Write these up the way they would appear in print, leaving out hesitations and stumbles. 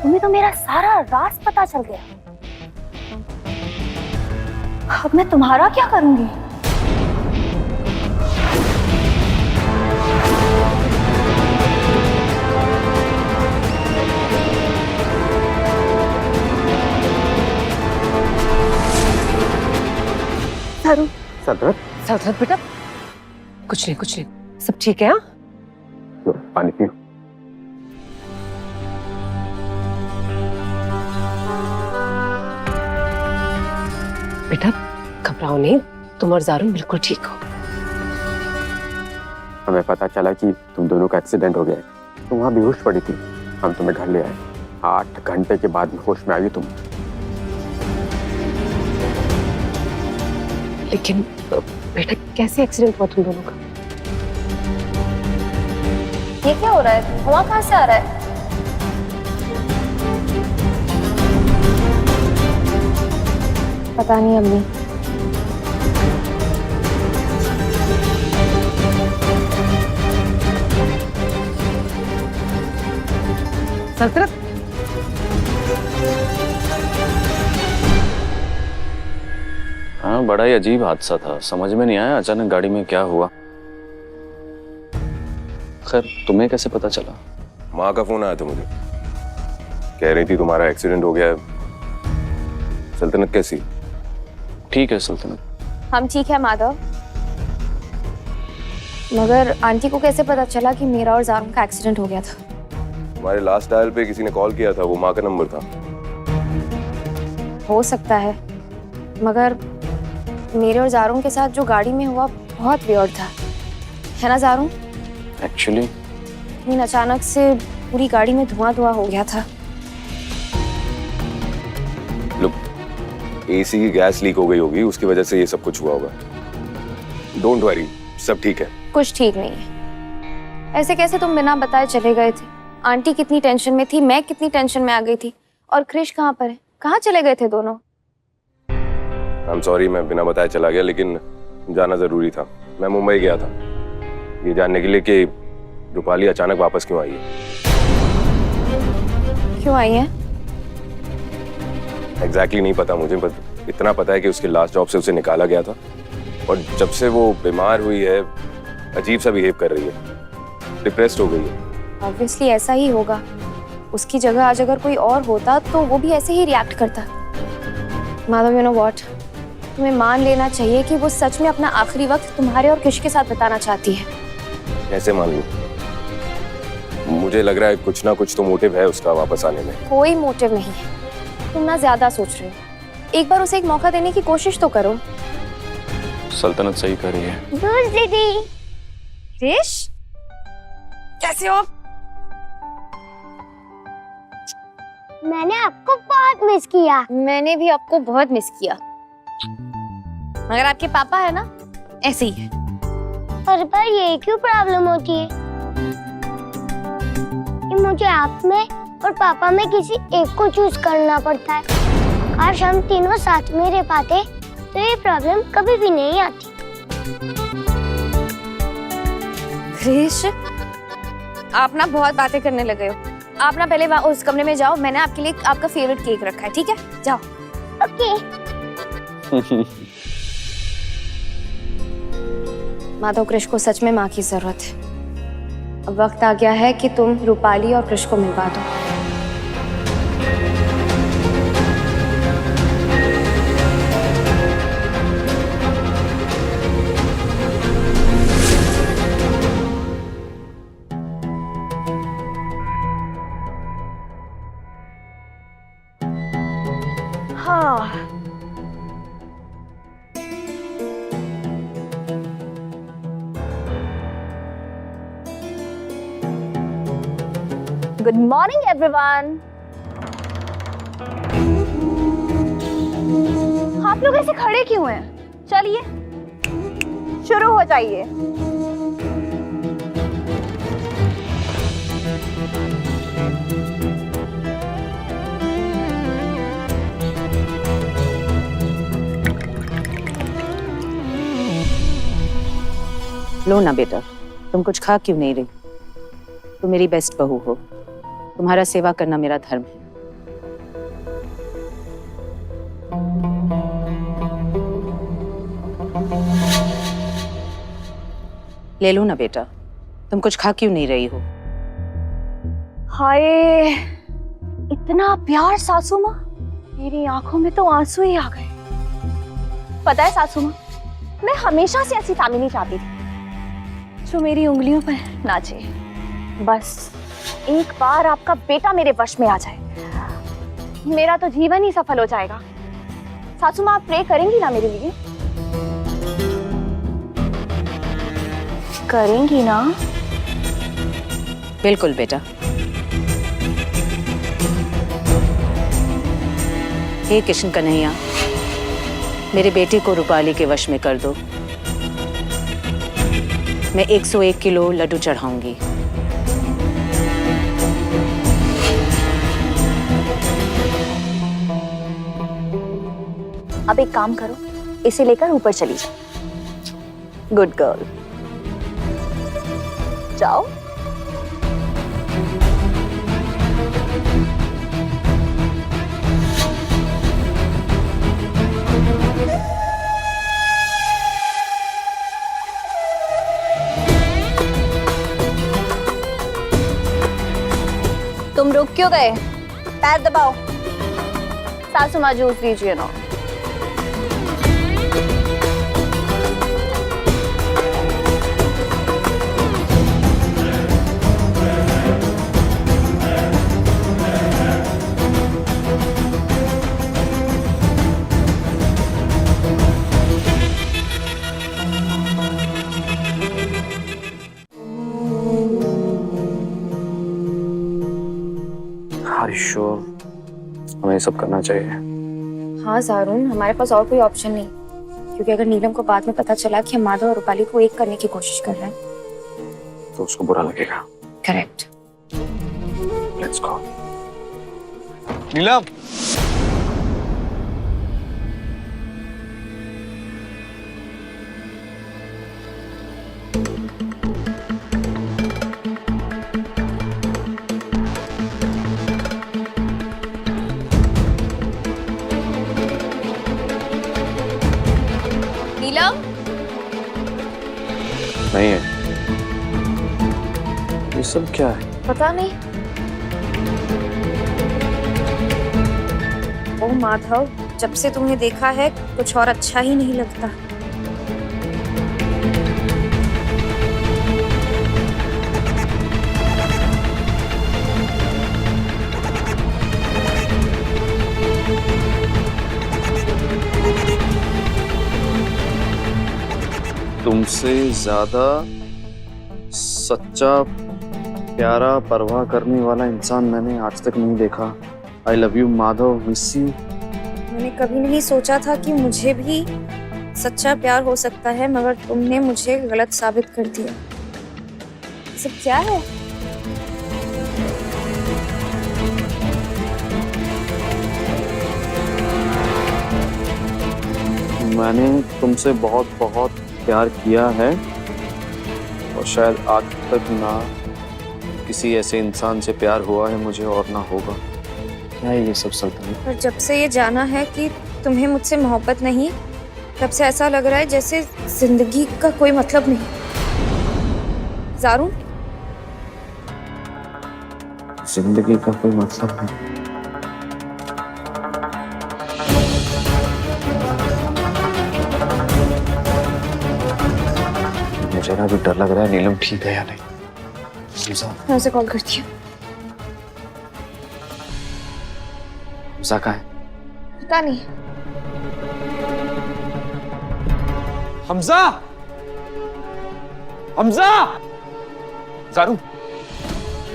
तुम्हें तो मेरा सारा राज पता चल गया। अब मैं तुम्हारा क्या करूंगी? सल्तनत, सल्तनत बेटा, कुछ नहीं, सब ठीक है? हाँ, पानी पियो। बेटा घबराओ नहीं, तुम और जारून बिल्कुल ठीक हो। हमें पता चला कि तुम दोनों का एक्सीडेंट हो गया है। तुम वहाँ बेहोश पड़ी थी, हम तुम्हें घर ले आए। 8 घंटे के बाद होश में आई तुम। लेकिन बेटा कैसे एक्सीडेंट हुआ तुम दोनों का? ये क्या हो रहा है? धुआं कहाँ से आ रहा है? पता नहीं अम्मी। सल्तनत, हाँ, बड़ा ही अजीब हादसा था। समझ में नहीं आया अचानक गाड़ी में क्या हुआ। खैर, तुम्हें कैसे पता चला? माँ का फोन आया था मुझे, कह रही थी तुम्हारा एक्सीडेंट हो गया है। सल्तनत कैसी? ठीक है सल्तनत। हम ठीक है माधव, मगर आंटी को कैसे पता चला कि मेरा और जारून का एक्सीडेंट हो गया था? तुम्हारे लास्ट डायल पे किसी ने कॉल किया था, वो माँ का नंबर था। हो सकता है, मगर मेरे और जारून के साथ जो गाड़ी में हुआ बहुत वियर्ड था, है ना जारून? एक्चुअली लेकिन अचानक से पूरी गाड़ी में धुआं हो गया था। एसी की गैस लीक हो गई होगी, उसकी वजह से ये सब कुछ हुआ होगा। डोंट वरी, सब ठीक है। कुछ ठीक नहीं है। ऐसे कैसे तुम बिना बताए चले गए थे? आंटी कितनी टेंशन में थी, मैं कितनी टेंशन में आ गई थी। और क्रिश कहाँ पर है? कहाँ चले गए थे दोनों? आई एम सॉरी, मैं बिना बताए चला गया, लेकिन जाना जरूरी था। मैं मुंबई गया था ये जानने के लिए कि रूपाली अचानक वापस क्यों आई है। क्यों आई है? एग्जैक्टली नहीं पता मुझे, बस इतना पता है कि उसके लास्ट जॉब से उसे निकाला गया था और जब से वो बीमार हुई है अजीब सा बिहेव कर रही है, डिप्रेस्ड हो गई है। ऑब्वियसली ऐसा ही होगा। उसकी जगह आज अगर कोई और होता तो वो भी ऐसे ही रिएक्ट करता। माधव, यू नो व्हाट, तुम्हें मान लेना चाहिए कि वो सच में अपना आखिरी वक्त तुम्हारे और कृष के साथ बिताना चाहती है। कैसे मान लूं? मुझे लग रहा है कुछ ना कुछ तो मोटिव है उसका वापस आने में। कोई मोटिव नहीं है, तुम ना ज्यादा सोच रहे हो। एक बार उसे एक मौका देने की कोशिश तो करो। सल्तनत सही कर रही है। दीदी, कृष कैसे हो? मैंने आपको बहुत मिस किया। मैंने भी आपको बहुत मिस किया, मगर आपके पापा है ना, ऐसे ही है। हर बार ये क्यों प्रॉब्लम होती है कि मुझे आप में और पापा में किसी एक को चूज करना पड़ता है। काश हम तीनों साथ में रह पाते तो ये प्रॉब्लम कभी भी नहीं आती। कृष, आप ना बहुत बातें करने लगे हो। आप ना पहले उस कमरे में जाओ, मैंने आपके लिए आपका फेवरेट केक रखा है, ठीक है? जाओ। ओके। माधव, कृष को सच में माँ की जरूरत है। अब वक्त आ गया है कि तुम रूपाली और कृष को मिलवा दो। हाँ, गुड मॉर्निंग एवरीवन। आप लोग ऐसे खड़े क्यों हैं? चलिए शुरू हो जाइए। लो ना बेटा, तुम कुछ खा क्यों नहीं रही? तुम मेरी बेस्ट बहू हो, तुम्हारा सेवा करना मेरा धर्म है। ले लो ना बेटा, तुम कुछ खा क्यों नहीं रही हो? हाय, इतना प्यार सासू माँ, मेरी आंखों में तो आंसू ही आ गए। पता है सासू माँ, मैं हमेशा से ऐसी फैमिली चाहती थी जो मेरी उंगलियों पर नाचे। बस एक बार आपका बेटा मेरे वश में आ जाए, मेरा तो जीवन ही सफल हो जाएगा। सासू माँ, आप प्रे करेंगी ना मेरे लिए? करेंगी ना? बिल्कुल बेटा। हे किशन कन्हैया, मेरे बेटे को रूपाली के वश में कर दो। मैं 101 किलो लड्डू चढ़ाऊंगी। अब एक काम करो, इसे लेकर ऊपर चली जाओ। गुड गर्ल, जाओ। तुम रुक क्यों गए? पैर दबाओ। सासू माँ, जूस दीजिए ना। श्योर हमें ये सब करना चाहिए? हाँ जारून, हमारे पास और कोई ऑप्शन नहीं, क्योंकि अगर नीलम को बाद में पता चला कि हम माधव और रूपाली को एक करने की कोशिश कर रहे हैं तो उसको बुरा लगेगा। करेक्ट। Let's go. नीलम, नीलम, नहीं है ये सब क्या है? पता नहीं। ओ माधव, जब से तुम्हें देखा है कुछ और अच्छा ही नहीं लगता। तुमसे ज्यादा सच्चा, प्यारा, परवाह करने वाला इंसान मैंने आज तक नहीं देखा। I love you Madhav, miss you. मैंने कभी नहीं सोचा था कि मुझे भी सच्चा प्यार हो सकता है, मगर तुमने मुझे गलत साबित कर दिया। सब क्या है? मैंने तुमसे बहुत बहुत प्यार किया है और शायद आज तक ना किसी ऐसे इंसान से प्यार हुआ है मुझे और ना होगा। क्या है ये सब सल्तनत? और जब से ये जाना है कि तुम्हें मुझसे मोहब्बत नहीं, तब से ऐसा लग रहा है जैसे जिंदगी का कोई मतलब नहीं। जारून, जिंदगी का कोई मतलब नहीं। मुझे ना भी डर लग रहा है नीलम ठीक है या नहीं। मैं उसे कॉल करती हूँ। कहाँ है? पता नहीं। हमजा, हमजा, जारू,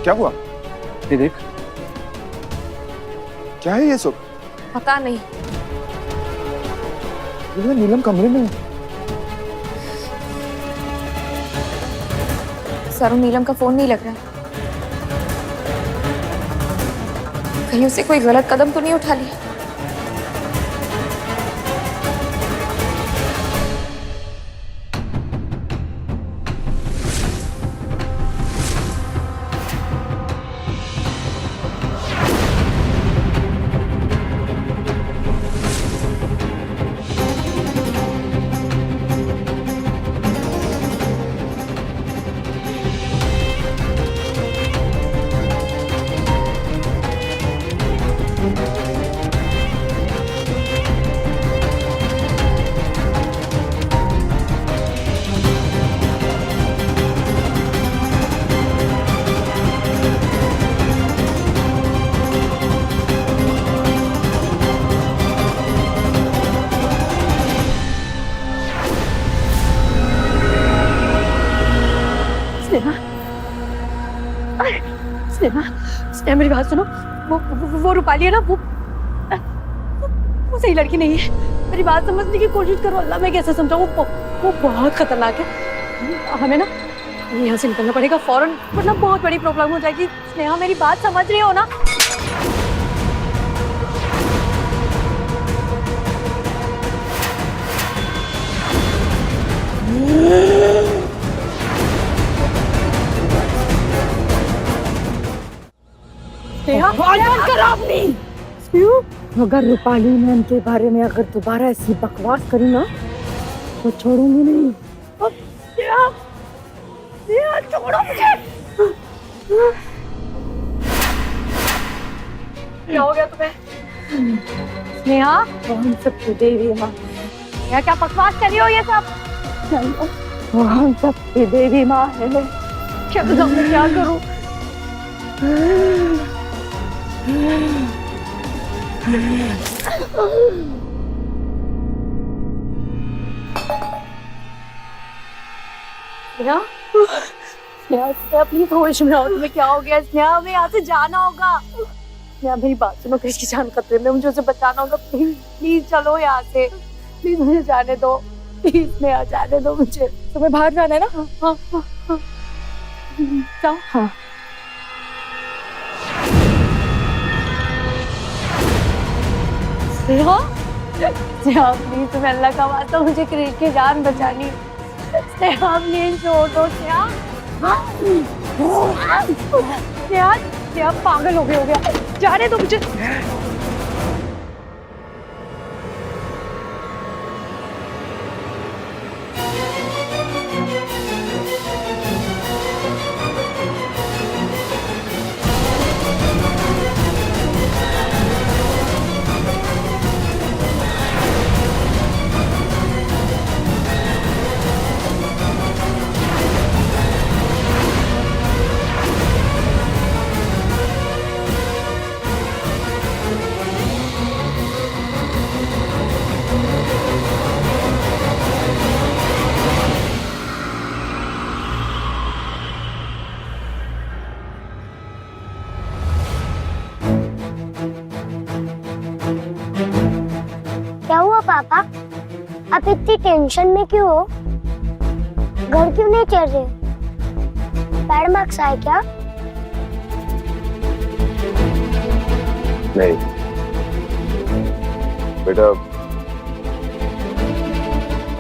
क्या हुआ? ये देख, क्या है ये सब? पता नहीं। ये नीलम कमरे में है। सरू, नीलम का फोन नहीं लग रहा। कहीं उसे कोई गलत कदम तो नहीं उठा लिया? स्नेहा मेरी बात सुनो। वो रूपाली है ना, वो सही लड़की नहीं है। मेरी बात समझने की कोशिश करो। अल्लाह, मैं कैसे समझाऊं? वो बहुत खतरनाक है। हमें ना यहाँ से निकलना पड़ेगा फौरन, वरना बहुत बड़ी प्रॉब्लम हो जाएगी। स्नेहा, मेरी बात समझ रही हो ना? अगर रूपाली मैम के बारे में अगर दोबारा ऐसी बकवास करी ना तो छोड़ूंगी नहीं। छोड़ो मुझे। क्या हो गया तुम्हें? स्नेहा, हम सब देवी माँ, क्या बकवास कर रही हो ये सब? हम सब देवी माँ है। क्या करूं? स्नेहा प्लीज होश में आओ। तुम्हें क्या हो गया? स्नेहा, हमें यहाँ से जाना होगा। स्नेहा, मेरी बात सुनो। कृष्ण की जान खतरे में, मुझे उसे बचाना होगा। प्लीज प्लीज चलो यहाँ से। प्लीज मुझे जाने दो। प्लीज स्नेहा, जाने दो मुझे। तुम्हें बाहर जाना है ना? हाँ हाँ हाँ, जाओ। हाँ। स्नेहा प्लीज, तुम्हें अल्लाह का वास्ता मुझे कृष्ण की जान बचानी है। स्नेहा प्लीज छोड़ दो। स्नेहा पागल हो गया। जाने दो मुझे। क्या हुआ पापा? आप इतनी टेंशन में क्यों हो? घर क्यों नहीं चल रहे? बैड मार्क्स आए क्या? नहीं बेटा,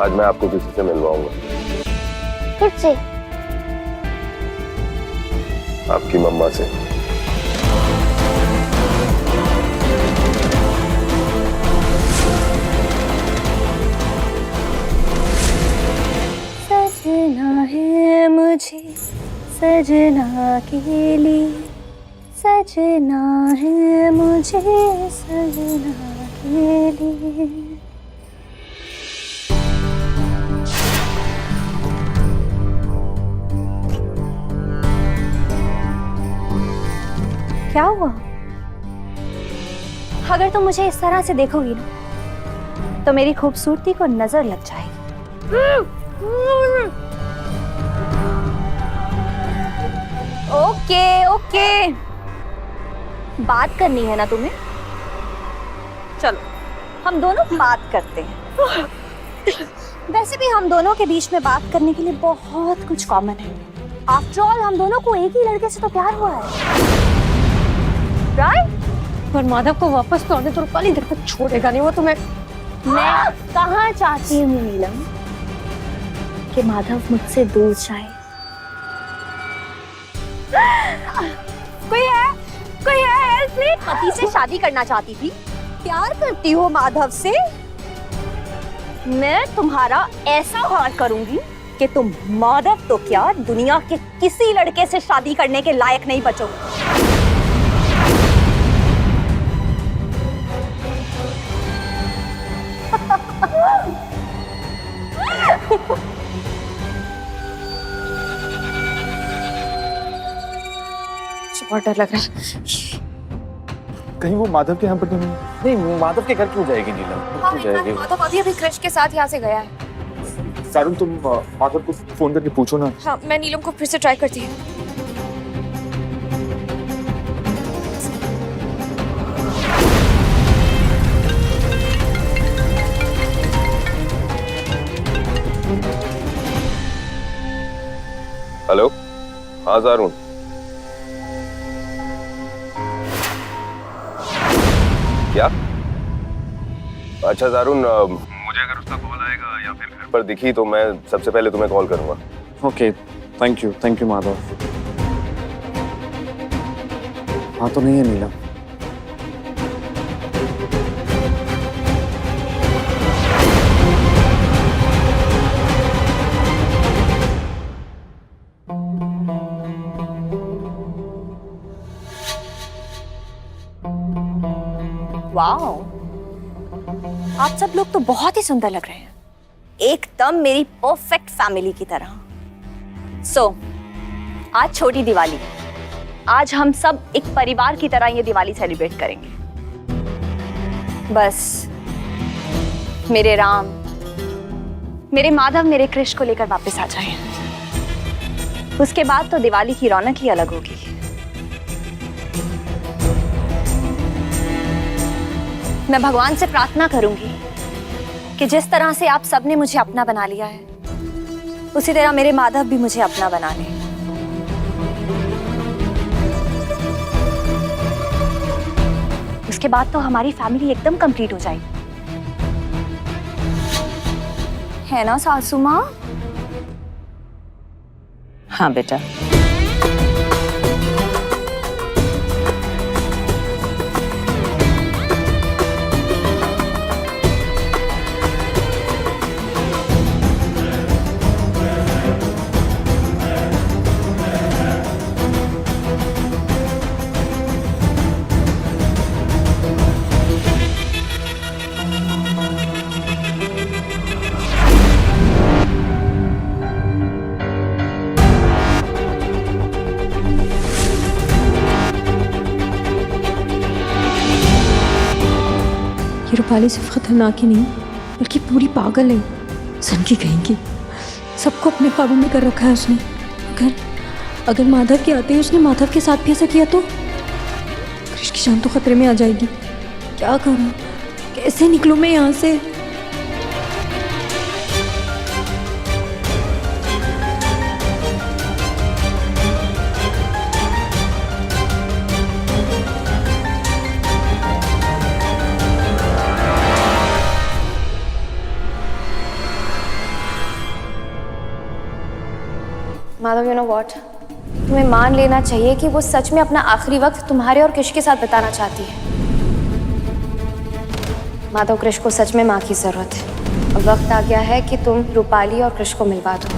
आज मैं आपको किसी से मिलवाऊंगा। किससे? आपकी मम्मा से। सजना है मुझे सजना के लिए, सजना है मुझे सजना के लिए। क्या हुआ? अगर तुम मुझे इस तरह से देखोगी ना तो मेरी खूबसूरती को नजर लग जाएगी। ओके ओके, बात करनी है ना तुम्हें? चलो हम दोनों बात करते हैं। वैसे भी हम दोनों के बीच में बात करने के लिए बहुत कुछ कॉमन है। आफ्टर ऑल हम दोनों को एक ही लड़के से तो प्यार हुआ है, राइट? पर माधव को वापस तो आने तो रूपाली देर तक छोड़ेगा नहीं वो तुम्हें। मैं कहाँ चाहती हूँ नीलम कि माधव मुझसे दूर जाए। कोई है हेल्प प्लीज। पति से शादी करना चाहती थी, प्यार करती हो माधव से। मैं तुम्हारा ऐसा हाल करूंगी कि तुम माधव तो क्या दुनिया के किसी लड़के से शादी करने के लायक नहीं बचोगे। बहुत डर लग रहा है। कहीं वो माधव के यहाँ पर तो नहीं? नहीं, माधव के घर क्यों जाएगी नीलम? क्यों जाएगी? माधव अभी कृष के साथ यहाँ से गया है। सारुण, तुम माधव को फोन करके पूछो ना। हाँ, मैं नीलम को फिर से ट्राई करती हूँ। हेलो, हाँ सारुण। क्या? अच्छा सारुण, मुझे अगर उसका कॉल आएगा या फिर घर पर दिखी तो मैं सबसे पहले तुम्हें कॉल करूंगा। Okay, thank you Madhav. हाँ तो नहीं है नीलम? वाओ, आप सब लोग तो बहुत ही सुंदर लग रहे हैं, एकदम मेरी परफेक्ट फैमिली की तरह। आज छोटी दिवाली, आज हम सब एक परिवार की तरह ये दिवाली सेलिब्रेट करेंगे। बस मेरे राम, मेरे माधव, मेरे कृष को लेकर वापस आ जाएं। उसके बाद तो दिवाली की रौनक ही अलग होगी। मैं भगवान से प्रार्थना करूंगी कि जिस तरह से आप सबने मुझे अपना बना लिया है, उसी तरह मेरे माधव भी मुझे अपना बना ले। उसके बाद तो हमारी फैमिली एकदम कंप्लीट हो जाएगी, है ना सासू माँ? हाँ बेटा। रूपाली सिर्फ खतरनाक ही नहीं बल्कि पूरी पागल है, सन की कहेंगी। सबको अपने काबू में कर रखा है उसने। अगर माधव के आते ही उसने माधव के साथ भी ऐसा किया तो कृष की जान तो खतरे में आ जाएगी। क्या करूं, कैसे निकलूं मैं यहाँ से? माधव, यू नो व्हाट, तुम्हें मान लेना चाहिए कि वो सच में अपना आखिरी वक्त तुम्हारे और कृष के साथ बिताना चाहती है। माधव, कृष को सच में माँ की जरूरत है। अब वक्त आ गया है कि तुम रूपाली और कृष को मिलवा दो।